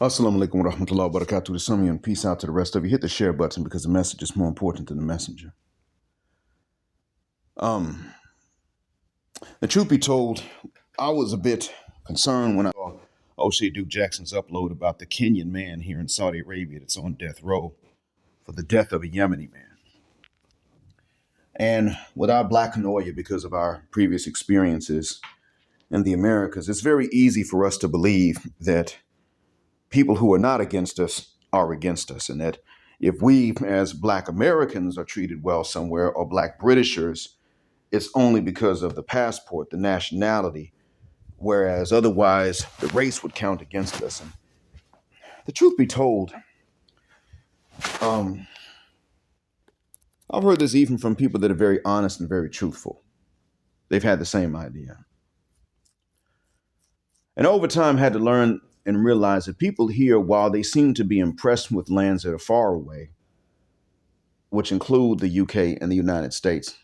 Assalamu alaikum wa rahmatullahi wa barakatuh to some of you, and peace out to the rest of you. Hit the share button because the message is more important than the messenger. The truth be told, I was a bit concerned when I saw Oshay Duke Jackson's upload about the Kenyan man here in Saudi Arabia that's on death row for the death of a Yemeni man. And without blacking you because of our previous experiences in the Americas, it's very easy for us to believe that people who are not against us are against us, and that if we as Black Americans are treated well somewhere, or Black Britishers, it's only because of the passport, the nationality, whereas otherwise the race would count against us. And the truth be told, um, I've heard this even from people that are very honest and very truthful. They've had the same idea. And over time had to learn and realize that people here, while they seem to be impressed with lands that are far away, which include the UK and the United States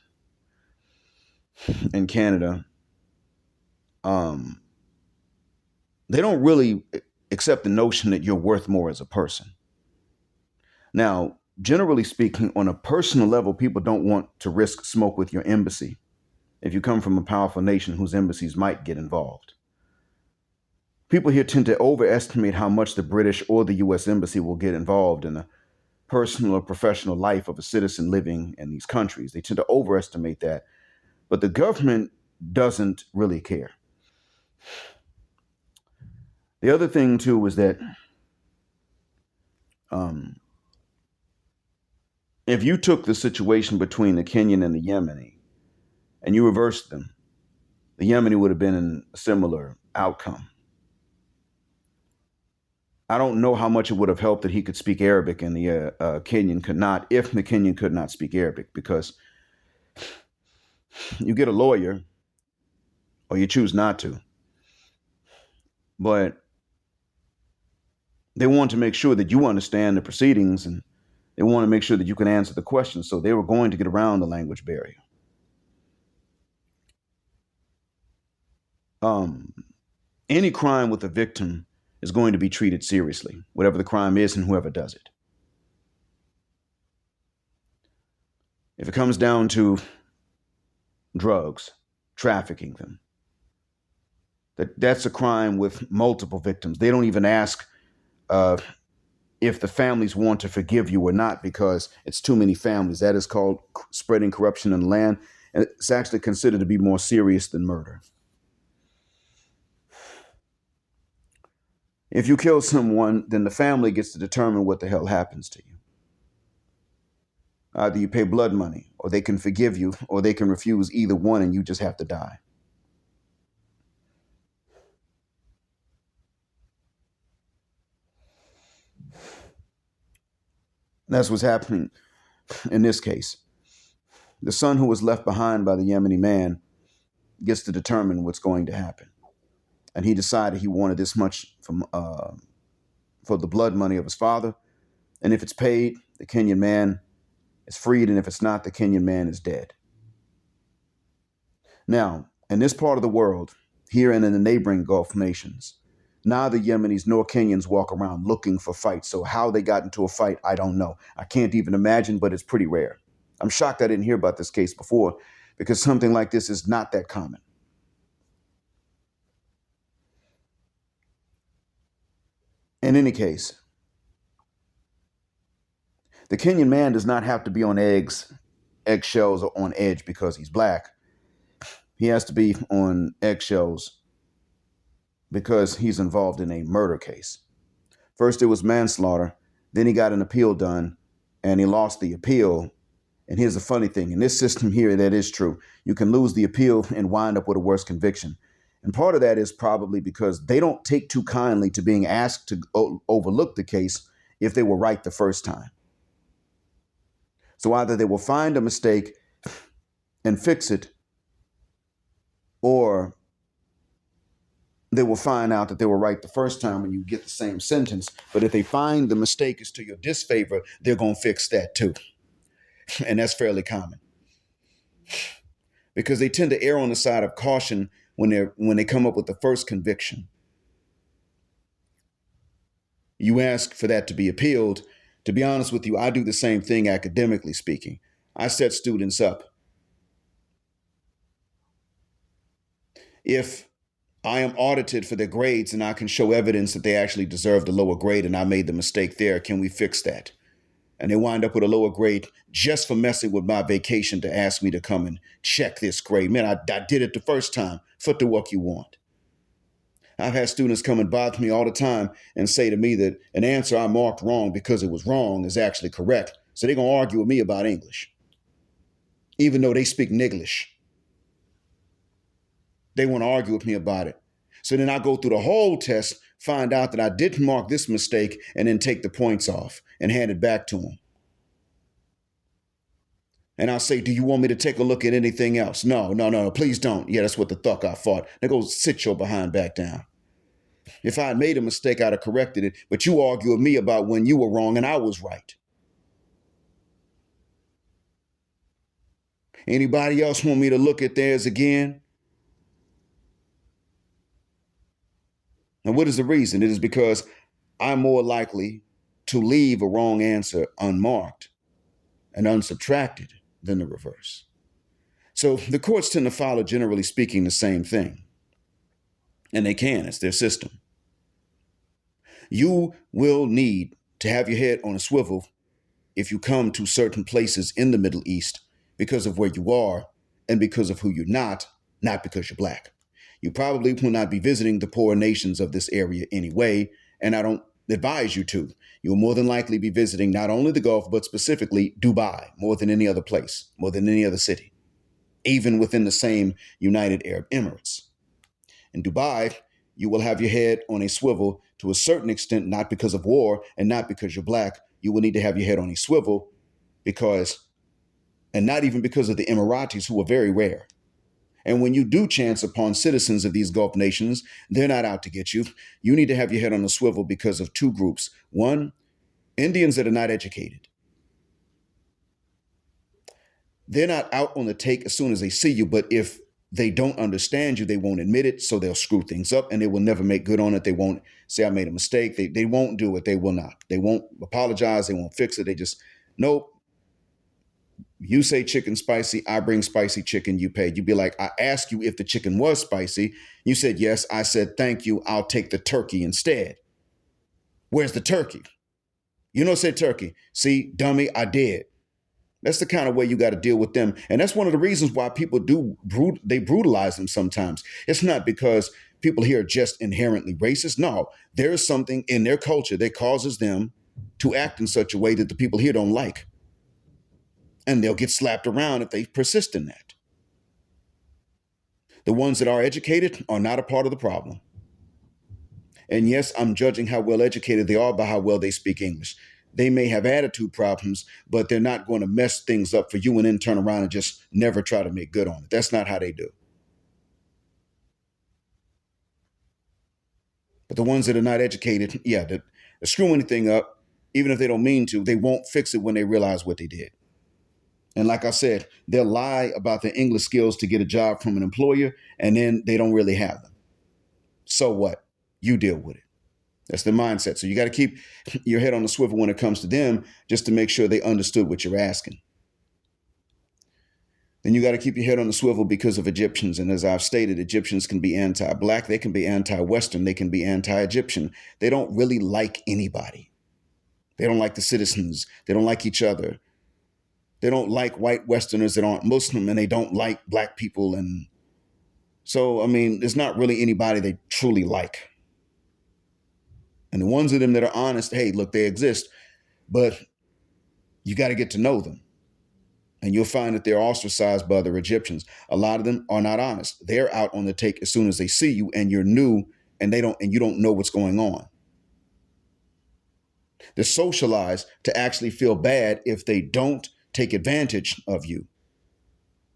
and Canada, they don't really accept the notion that you're worth more as a person. Now, generally speaking, on a personal level, people don't want to risk smoke with your embassy if you come from a powerful nation whose embassies might get involved. People here tend to overestimate how much the British or the US embassy will get involved in the personal or professional life of a citizen living in these countries. They tend to overestimate that. But the government doesn't really care. The other thing, too, is that if you took the situation between the Kenyan and the Yemeni and you reversed them, the Yemeni would have been in a similar outcome. I don't know how much it would have helped that he could speak Arabic and the Kenyan could not, if the Kenyan could not speak Arabic, because you get a lawyer or you choose not to. But they want to make sure that you understand the proceedings, and they want to make sure that you can answer the questions. So they were going to get around the language barrier. Any crime with a victim is going to be treated seriously, whatever the crime is and whoever does it. If it comes down to drugs, trafficking them, that's a crime with multiple victims. They don't even ask if the families want to forgive you or not, because it's too many families. That is called spreading corruption in the land. And it's actually considered to be more serious than murder. If you kill someone, then the family gets to determine what the hell happens to you. Either you pay blood money, or they can forgive you, or they can refuse either one, and you just have to die. That's what's happening in this case. The son who was left behind by the Yemeni man gets to determine what's going to happen. And he decided he wanted this much for the blood money of his father. And if it's paid, the Kenyan man is freed. And if it's not, the Kenyan man is dead. Now, in this part of the world, here and in the neighboring Gulf nations, neither Yemenis nor Kenyans walk around looking for fights. So how they got into a fight, I don't know. I can't even imagine, but it's pretty rare. I'm shocked I didn't hear about this case before, because something like this is not that common. In any case, the Kenyan man does not have to be on eggshells, or on edge because he's Black. He has to be on eggshells because he's involved in a murder case. First, it was manslaughter. Then he got an appeal done, and he lost the appeal. And here's the funny thing. In this system here, that is true. You can lose the appeal and wind up with a worse conviction. And part of that is probably because they don't take too kindly to being asked to overlook the case if they were right the first time. So either they will find a mistake and fix it, or they will find out that they were right the first time and you get the same sentence. But if they find the mistake is to your disfavor, they're going to fix that too. And that's fairly common, because they tend to err on the side of caution when they come up with the first conviction. You ask for that to be appealed. To be honest with you, I do the same thing academically speaking. I set students up. If I am audited for their grades and I can show evidence that they actually deserve the lower grade and I made the mistake there, can we fix that? And they wind up with a lower grade just for messing with my vacation to ask me to come and check this grade. Man, I did it the first time. Foot the work you want. I've had students come and bother me all the time and say to me that an answer I marked wrong because it was wrong is actually correct. So they're going to argue with me about English, even though they speak Niglish. They want to argue with me about it. So then I go through the whole test, find out that I didn't mark this mistake, and then take the points off and hand it back to them. And I'll say, do you want me to take a look at anything else? No, please don't. Yeah, that's what the fuck I fought. Now go sit your behind back down. If I had made a mistake, I'd have corrected it. But you argue with me about when you were wrong and I was right. Anybody else want me to look at theirs again? And what is the reason? It is because I'm more likely to leave a wrong answer unmarked and unsubtracted than the reverse. So the courts tend to follow, generally speaking, the same thing. And they can. It's their system. You will need to have your head on a swivel if you come to certain places in the Middle East because of where you are and because of who you're not because you're black. You probably will not be visiting the poorer nations of this area anyway, and I don't advise you to. You'll more than likely be visiting not only the Gulf, but specifically Dubai, more than any other place, more than any other city, even within the same United Arab Emirates. In Dubai, you will have your head on a swivel to a certain extent, not because of war and not because you're black. You will need to have your head on a swivel and not even because of the Emiratis, who are very rare. And when you do chance upon citizens of these Gulf nations, they're not out to get you. You need to have your head on a swivel because of two groups. One, Indians that are not educated. They're not out on the take as soon as they see you, but if they don't understand you, they won't admit it, so they'll screw things up and they will never make good on it. They won't say, I made a mistake. They won't do it. They will not. They won't apologize. They won't fix it. They just, nope. You say chicken spicy, I bring spicy chicken, you pay. You'd be like, I asked you if the chicken was spicy. You said yes. I said, thank you. I'll take the turkey instead. Where's the turkey? You know, say turkey. See, dummy, I did. That's the kind of way you got to deal with them. And that's one of the reasons why people they brutalize them sometimes. It's not because people here are just inherently racist. No, there is something in their culture that causes them to act in such a way that the people here don't like. And they'll get slapped around if they persist in that. The ones that are educated are not a part of the problem. And yes, I'm judging how well educated they are by how well they speak English. They may have attitude problems, but they're not going to mess things up for you and then turn around and just never try to make good on it. That's not how they do. But the ones that are not educated, yeah, they screw anything up, even if they don't mean to, they won't fix it when they realize what they did. And like I said, they'll lie about their English skills to get a job from an employer, and then they don't really have them. So what? You deal with it. That's the mindset. So you got to keep your head on the swivel when it comes to them, just to make sure they understood what you're asking. Then you got to keep your head on the swivel because of Egyptians. And as I've stated, Egyptians can be anti-black. They can be anti-Western. They can be anti-Egyptian. They don't really like anybody. They don't like the citizens. They don't like each other. They don't like white Westerners that aren't Muslim, and they don't like black people. And so, I mean, there's not really anybody they truly like. And the ones of them that are honest, hey, look, they exist, but you got to get to know them. And you'll find that they're ostracized by other Egyptians. A lot of them are not honest. They're out on the take as soon as they see you and you're new and you don't know what's going on. They're socialized to actually feel bad if they don't take advantage of you.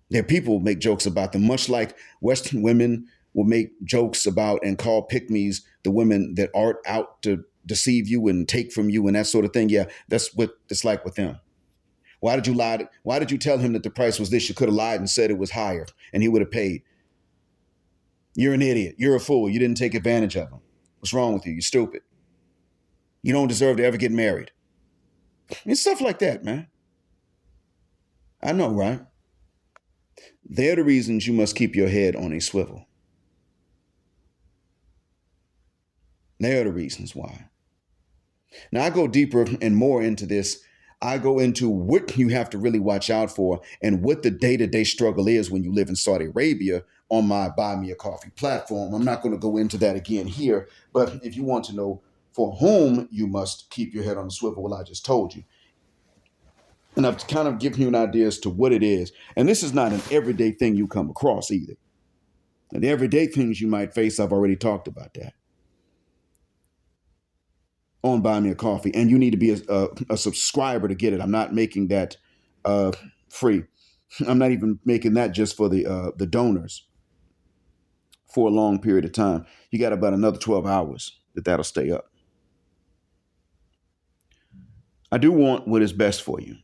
Their people make jokes about them, much like Western women will make jokes about and call pick-me's the women that aren't out to deceive you and take from you and that sort of thing. Yeah, that's what it's like with them. Why did you lie? Why did you tell him that the price was this? You could have lied and said it was higher and he would have paid. You're an idiot. You're a fool. You didn't take advantage of him. What's wrong with you? You're stupid. You don't deserve to ever get married. It's stuff like that, man. I know, right? They're the reasons you must keep your head on a swivel. They're the reasons why. Now, I go deeper and more into this. I go into what you have to really watch out for and what the day-to-day struggle is when you live in Saudi Arabia on my Buy Me a Coffee platform. I'm not going to go into that again here, but if you want to know for whom you must keep your head on the swivel, well, I just told you. And I've kind of given you an idea as to what it is. And this is not an everyday thing you come across either. And the everyday things you might face, I've already talked about that on Buy Me a Coffee. And you need to be a subscriber to get it. I'm not making that free. I'm not even making that just for the donors for a long period of time. You got about another 12 hours that'll stay up. I do want what is best for you.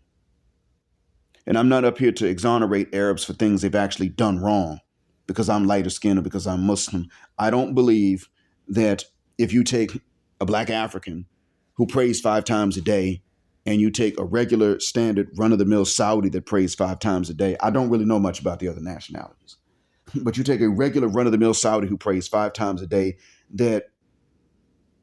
And I'm not up here to exonerate Arabs for things they've actually done wrong because I'm lighter skinned or because I'm Muslim. I don't believe that if you take a black African who prays 5 times a day and you take a regular standard run of the mill Saudi that prays 5 times a day, I don't really know much about the other nationalities. But you take a regular run of the mill Saudi who prays 5 times a day, that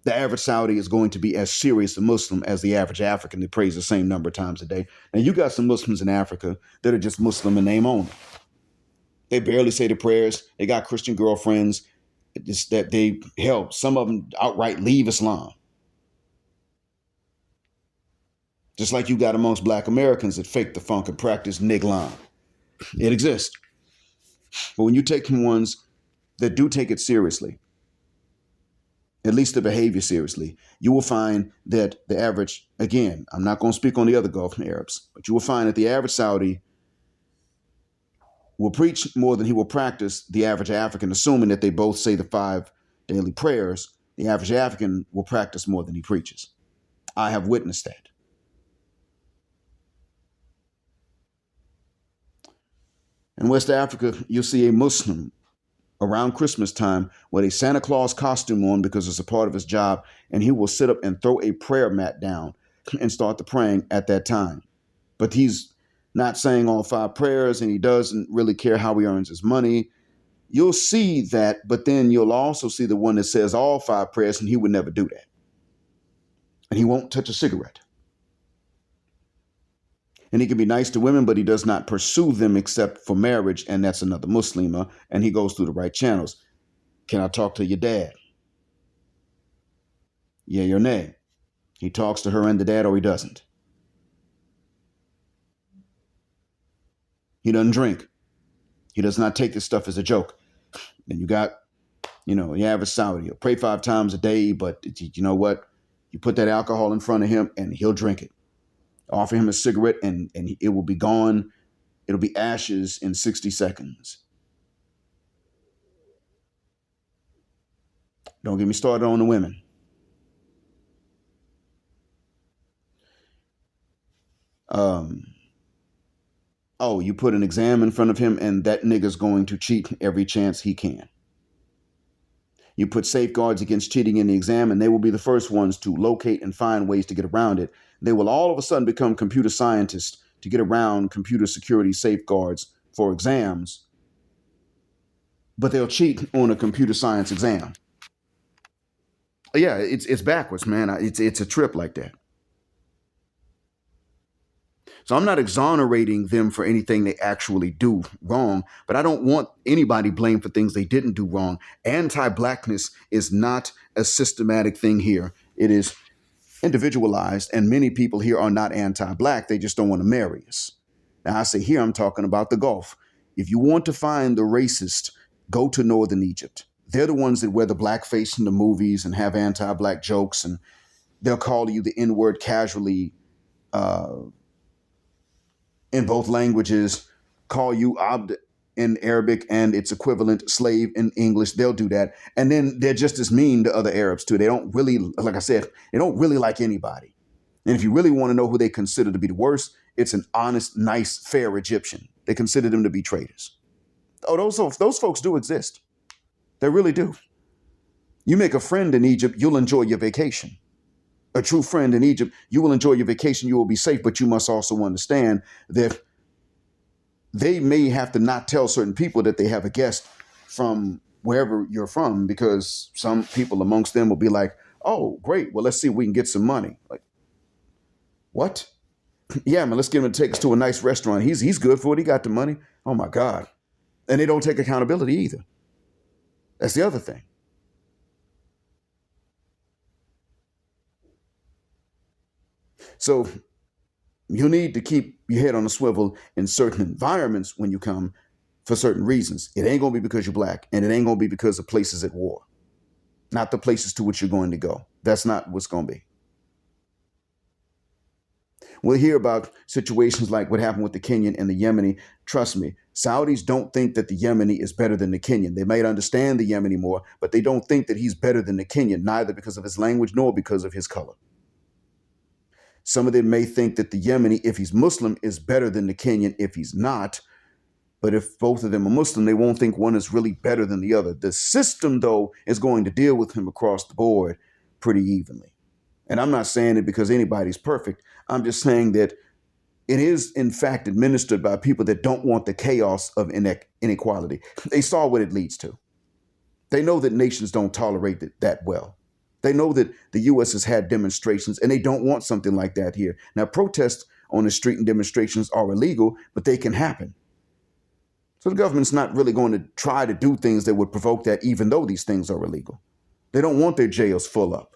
the average Saudi is going to be as serious a Muslim as the average African that prays the same number of times a day. And you got some Muslims in Africa that are just Muslim in name only. They barely say the prayers. They got Christian girlfriends. It's that they help. Some of them outright leave Islam. Just like you got amongst black Americans that fake the funk and practice niglam. It exists. But when you take ones that do take it seriously, at least the behavior seriously, you will find that the average, again, I'm not going to speak on the other Gulf Arabs, but you will find that the average Saudi will preach more than he will practice the average African, assuming that they both say the 5 daily prayers. The average African will practice more than he preaches. I have witnessed that. In West Africa, you'll see a Muslim around Christmas time with a Santa Claus costume on because it's a part of his job, and he will sit up and throw a prayer mat down and start the praying at that time. But he's not saying all 5 prayers, and he doesn't really care how he earns his money. You'll see that, but then you'll also see the one that says all 5 prayers, and he would never do that. And he won't touch a cigarette. And he can be nice to women, but he does not pursue them except for marriage, and that's another Muslima, and he goes through the right channels. Can I talk to your dad? Yeah or nay? He talks to her and the dad, or he doesn't. He doesn't drink. He does not take this stuff as a joke. Then you got, the average Saudi. He'll pray 5 times a day, but you know what? You put that alcohol in front of him, and he'll drink it. Offer him a cigarette, and it will be gone. It'll be ashes in 60 seconds. Don't get me started on the women. You put an exam in front of him, and that nigga's going to cheat every chance he can. You put safeguards against cheating in the exam, and they will be the first ones to locate and find ways to get around it. They will all of a sudden become computer scientists to get around computer security safeguards for exams, but they'll cheat on a computer science exam. Yeah, it's backwards, man. It's a trip like that. So I'm not exonerating them for anything they actually do wrong, but I don't want anybody blamed for things they didn't do wrong. Anti-blackness is not a systematic thing here. It is individualized, and many people here are not anti-black. They just don't want to marry us. Now, I say here, I'm talking about the Gulf. If you want to find the racist, go to Northern Egypt. They're the ones that wear the blackface in the movies and have anti-black jokes, and they'll call you the N-word casually in both languages, call you abd in Arabic and its equivalent slave in English. They'll do that. And then they're just as mean to other Arabs too. They don't really, like I said, they don't really like anybody. And if you really want to know who they consider to be the worst, it's an honest, nice, fair Egyptian. They consider them to be traitors. Oh, those folks do exist. They really do. You make a friend in Egypt, you'll enjoy your vacation. a true friend in Egypt, you will enjoy your vacation, you will be safe, but you must also understand that they may have to not tell certain people that they have a guest from wherever you're from, because some people amongst them will be like, oh, great, well, let's see if we can get some money. Like, what? Yeah, man, let's get him to take us to a nice restaurant. He's good for it. He got the money. Oh my God. And they don't take accountability either. That's the other thing. So you need to keep your head on a swivel in certain environments when you come for certain reasons. It ain't going to be because you're black, and it ain't going to be because of places at war. Not the places to which you're going to go. That's not what's going to be. We'll hear about situations like what happened with the Kenyan and the Yemeni. Trust me, Saudis don't think that the Yemeni is better than the Kenyan. They might understand the Yemeni more, but they don't think that he's better than the Kenyan, neither because of his language nor because of his color. Some of them may think that the Yemeni, if he's Muslim, is better than the Kenyan if he's not. But if both of them are Muslim, they won't think one is really better than the other. The system, though, is going to deal with him across the board pretty evenly. And I'm not saying it because anybody's perfect. I'm just saying that it is, in fact, administered by people that don't want the chaos of inequality. They saw what it leads to. They know that nations don't tolerate it that well. They know that the U.S. has had demonstrations, and they don't want something like that here. Now, protests on the street and demonstrations are illegal, but they can happen. So the government's not really going to try to do things that would provoke that, even though these things are illegal. They don't want their jails full up.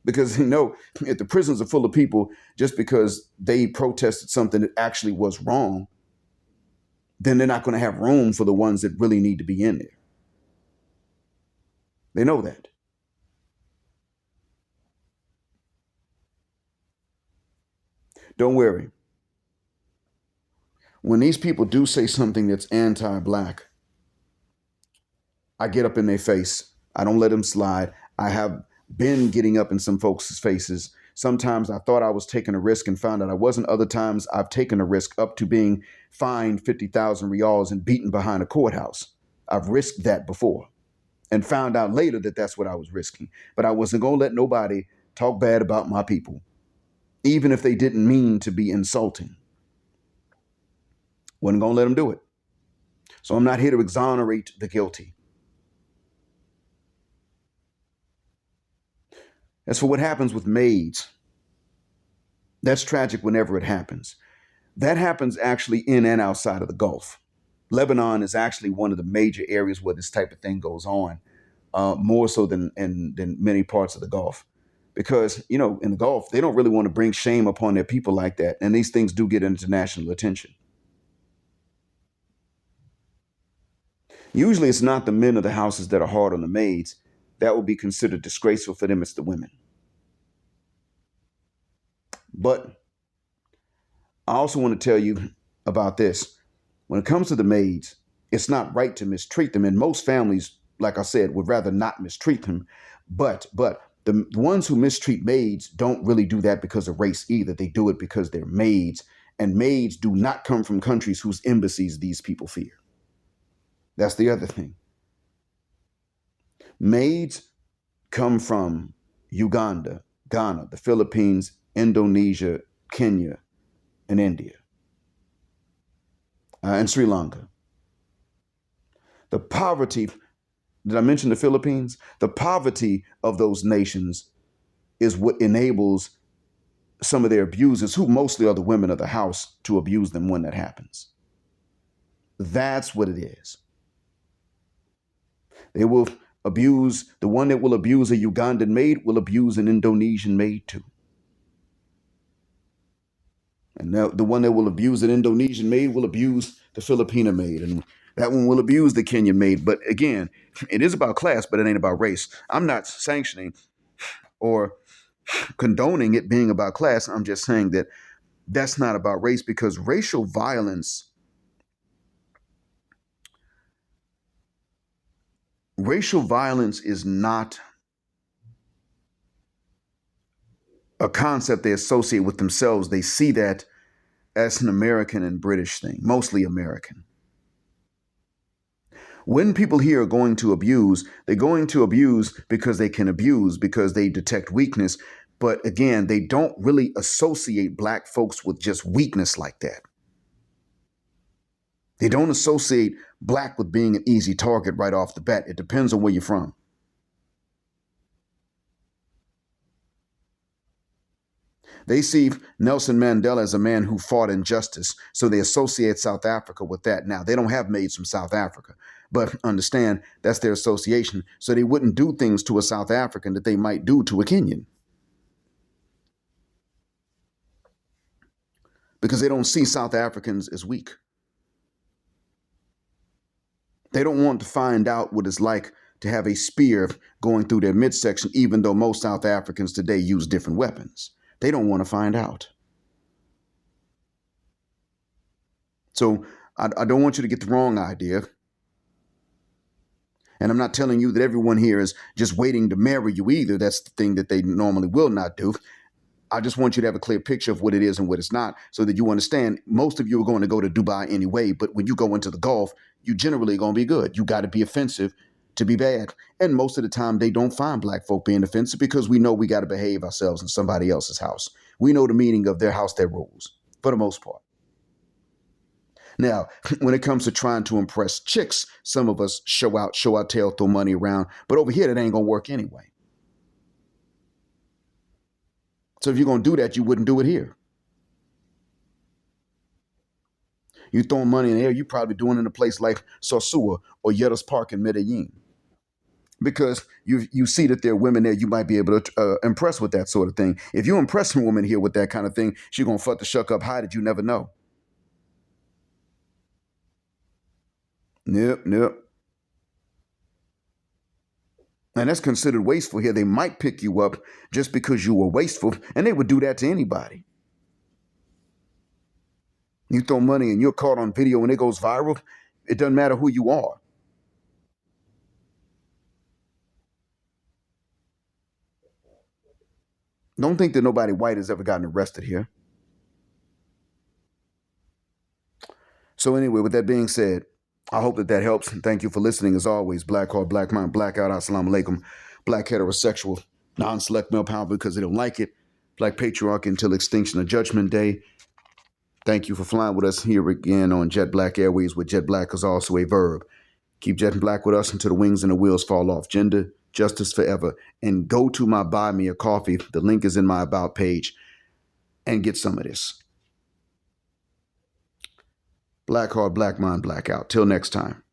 Because, if the prisons are full of people just because they protested something that actually was wrong, then they're not going to have room for the ones that really need to be in there. They know that. Don't worry. When these people do say something that's anti-black, I get up in their face. I don't let them slide. I have been getting up in some folks' faces. Sometimes I thought I was taking a risk and found out I wasn't. Other times I've taken a risk up to being fined 50,000 riyals and beaten behind a courthouse. I've risked that before and found out later that that's what I was risking. But I wasn't going to let nobody talk bad about my people, even if they didn't mean to be insulting. Wasn't going to let them do it. So I'm not here to exonerate the guilty. As for what happens with maids, that's tragic whenever it happens. That happens actually in and outside of the Gulf. Lebanon is actually one of the major areas where this type of thing goes on, more so than many parts of the Gulf. Because, in the Gulf, they don't really want to bring shame upon their people like that. And these things do get international attention. Usually it's not the men of the houses that are hard on the maids. That would be considered disgraceful for them. It's the women. But I also want to tell you about this. When it comes to the maids, it's not right to mistreat them. And most families, like I said, would rather not mistreat them. But the ones who mistreat maids don't really do that because of race either. They do it because they're maids. And maids do not come from countries whose embassies these people fear. That's the other thing. Maids come from Uganda, Ghana, the Philippines, Indonesia, Kenya, and India, and Sri Lanka. The poverty, did I mention the Philippines? The poverty of those nations is what enables some of their abusers, who mostly are the women of the house, to abuse them when that happens. That's what it is. They will abuse, the one that will abuse a Ugandan maid will abuse an Indonesian maid too. And the one that will abuse an Indonesian maid will abuse the Filipino maid. And that one will abuse the Kenyan maid. But again, it is about class, but it ain't about race. I'm not sanctioning or condoning it being about class. I'm just saying that that's not about race, because racial violence is not a concept they associate with themselves. They see that as an American and British thing, mostly American. When people here are going to abuse, they're going to abuse because they can abuse, because they detect weakness. But again, they don't really associate black folks with just weakness like that. They don't associate black with being an easy target right off the bat. It depends on where you're from. They see Nelson Mandela as a man who fought injustice, so they associate South Africa with that. Now, they don't have maids from South Africa, but understand that's their association, so they wouldn't do things to a South African that they might do to a Kenyan, because they don't see South Africans as weak. They don't want to find out what it's like to have a spear going through their midsection, even though most South Africans today use different weapons. They don't want to find out. So I don't want you to get the wrong idea. And I'm not telling you that everyone here is just waiting to marry you either. That's the thing that they normally will not do. I just want you to have a clear picture of what it is and what it's not, so that you understand most of you are going to go to Dubai anyway. But when you go into the Gulf, you generally going to be good. You got to be offensive to be bad. And most of the time, they don't find black folk being offensive, because we know we got to behave ourselves in somebody else's house. We know the meaning of their house, their rules, for the most part. Now, when it comes to trying to impress chicks, some of us show our tail, throw money around. But over here, that ain't going to work anyway. So if you're going to do that, you wouldn't do it here. You throwing money in the air, you probably doing it in a place like Sosua or Yetas Park in Medellin, because you see that there are women there you might be able to impress with that sort of thing. If you impress a woman here with that kind of thing, she's going to fuck the shuck up high that you never know. Nope. And that's considered wasteful here. They might pick you up just because you were wasteful, and they would do that to anybody. You throw money and you're caught on video and it goes viral, it doesn't matter who you are. Don't think that nobody white has ever gotten arrested here. So anyway, with that being said, I hope that helps. And thank you for listening. As always, Black Heart, Black Mind, Blackout, Assalamu Alaikum. Black heterosexual, non-select male power because they don't like it. Black patriarchy until extinction of Judgment Day. Thank you for flying with us here again on Jet Black Airways, with Jet Black is also a verb. Keep jetting black with us until the wings and the wheels fall off. Gender, justice forever. And go to my Buy Me a Coffee. The link is in my About page. And get some of this. Black Heart, Black Mind, Blackout. Till next time.